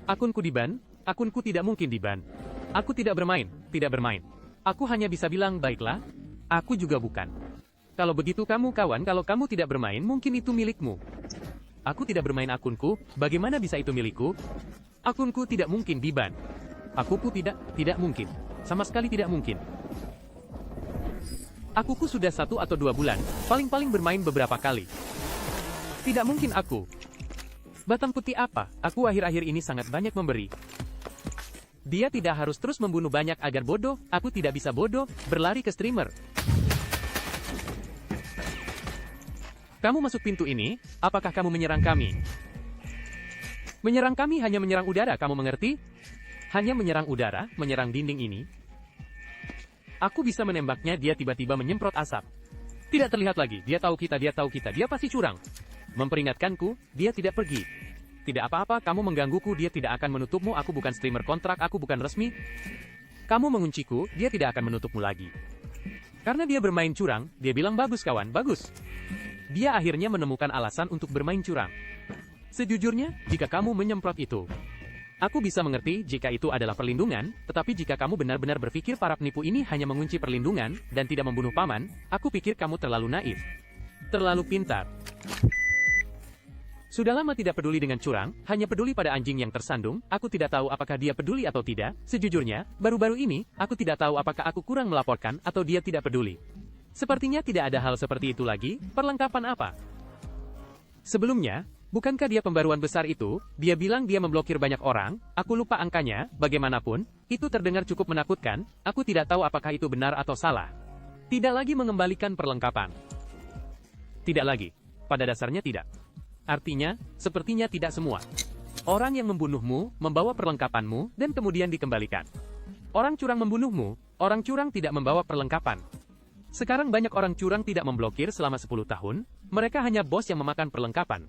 Akunku di-ban? Akunku tidak mungkin di-ban. Aku tidak bermain, tidak bermain. Aku hanya bisa bilang baiklah, aku juga bukan. Kalau begitu kamu kawan, kalau kamu tidak bermain mungkin itu milikmu. Aku tidak bermain akunku, bagaimana bisa itu milikku? Akunku tidak mungkin di-ban. Akuku tidak mungkin. Sama sekali tidak mungkin. Akuku sudah 1 atau 2 bulan, paling-paling bermain beberapa kali. Tidak mungkin aku. Batam putih apa? Aku akhir-akhir ini sangat banyak memberi. Dia tidak harus terus membunuh banyak agar bodoh, aku tidak bisa bodoh, berlari ke streamer. Kamu masuk pintu ini, apakah kamu menyerang kami? Menyerang kami hanya menyerang udara, kamu mengerti? Hanya menyerang udara, menyerang dinding ini. Aku bisa menembaknya, dia tiba-tiba menyemprot asap. Tidak terlihat lagi, dia tahu kita, dia pasti curang. Memperingatkanku, dia tidak pergi. Tidak apa-apa, kamu menggangguku, dia tidak akan menutupmu, aku bukan streamer kontrak, aku bukan resmi. Kamu mengunciku, dia tidak akan menutupmu lagi. Karena dia bermain curang, dia bilang bagus kawan, bagus. Dia akhirnya menemukan alasan untuk bermain curang. Sejujurnya, jika kamu menyemprot itu, aku bisa mengerti jika itu adalah perlindungan, tetapi jika kamu benar-benar berpikir para penipu ini hanya mengunci perlindungan dan tidak membunuh paman, aku pikir kamu terlalu naif. Terlalu pintar. Sudah lama tidak peduli dengan curang, hanya peduli pada anjing yang tersandung, aku tidak tahu apakah dia peduli atau tidak, sejujurnya, baru-baru ini, aku tidak tahu apakah aku kurang melaporkan atau dia tidak peduli. Sepertinya tidak ada hal seperti itu lagi, perlengkapan apa? Sebelumnya, bukankah dia pembaruan besar itu, dia bilang dia memblokir banyak orang, aku lupa angkanya, bagaimanapun, itu terdengar cukup menakutkan, aku tidak tahu apakah itu benar atau salah. Tidak lagi mengembalikan perlengkapan. Tidak lagi. Pada dasarnya tidak. Artinya, sepertinya tidak semua. Orang yang membunuhmu, membawa perlengkapanmu, dan kemudian dikembalikan. Orang curang membunuhmu, orang curang tidak membawa perlengkapan. Sekarang banyak orang curang tidak memblokir selama 10 tahun, mereka hanya bos yang memakan perlengkapan.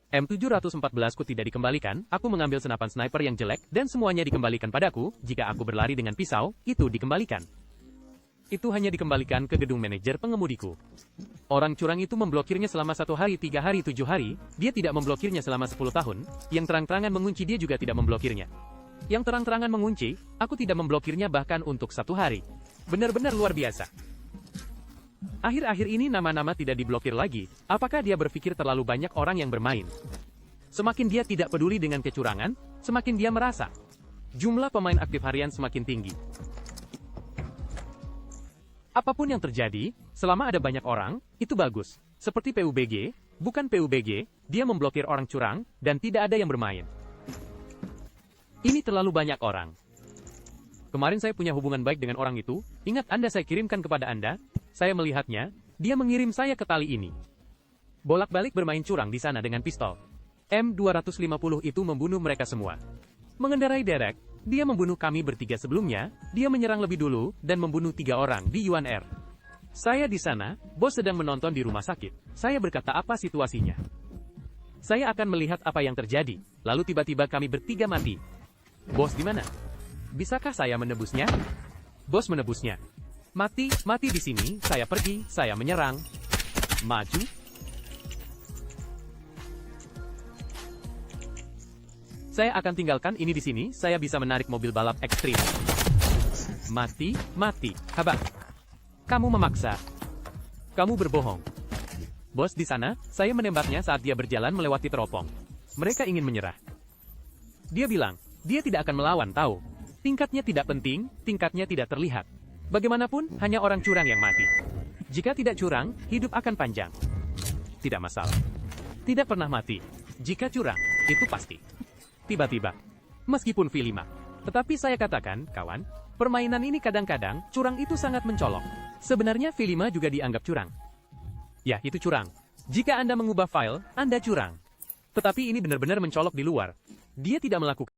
M714 ku tidak dikembalikan, aku mengambil senapan sniper yang jelek, dan semuanya dikembalikan padaku, jika aku berlari dengan pisau, itu dikembalikan. Itu hanya dikembalikan ke gedung manajer pengemudiku. Orang curang itu memblokirnya selama 1 hari, 3 hari, 7 hari, dia tidak memblokirnya selama 10 tahun, yang terang-terangan mengunci dia juga tidak memblokirnya. Yang terang-terangan mengunci, aku tidak memblokirnya bahkan untuk 1 hari. Benar-benar luar biasa. Akhir-akhir ini nama-nama tidak diblokir lagi, apakah dia berpikir terlalu banyak orang yang bermain? Semakin dia tidak peduli dengan kecurangan, semakin dia merasa jumlah pemain aktif harian semakin tinggi. Apapun yang terjadi, selama ada banyak orang, itu bagus. Seperti PUBG, bukan PUBG, dia memblokir orang curang, dan tidak ada yang bermain. Ini terlalu banyak orang. Kemarin saya punya hubungan baik dengan orang itu, ingat Anda saya kirimkan kepada Anda, saya melihatnya, dia mengirim saya ke tali ini. Bolak-balik bermain curang di sana dengan pistol. M250 itu membunuh mereka semua. Mengendarai derek, dia membunuh kami bertiga sebelumnya, dia menyerang lebih dulu, dan membunuh 3 orang di Yuan Air. Saya di sana, bos sedang menonton di rumah sakit. Saya berkata apa situasinya. Saya akan melihat apa yang terjadi, lalu tiba-tiba kami bertiga mati. Bos di mana? Bisakah saya menebusnya? Bos menebusnya. Mati di sini, saya pergi, saya menyerang. Maju. Saya akan tinggalkan ini di sini, saya bisa menarik mobil balap ekstrim. Mati, habaq. Kamu memaksa. Kamu berbohong. Bos di sana, saya menembaknya saat dia berjalan melewati teropong. Mereka ingin menyerah. Dia bilang, dia tidak akan melawan, tahu. Tingkatnya tidak penting, tingkatnya tidak terlihat. Bagaimanapun, hanya orang curang yang mati. Jika tidak curang, hidup akan panjang. Tidak masalah. Tidak pernah mati. Jika curang, itu pasti. Tiba-tiba. Meskipun V5. Tetapi saya katakan, kawan, permainan ini kadang-kadang, curang itu sangat mencolok. Sebenarnya V5 juga dianggap curang. Ya, itu curang. Jika Anda mengubah file, Anda curang. Tetapi ini benar-benar mencolok di luar. Dia tidak melakukan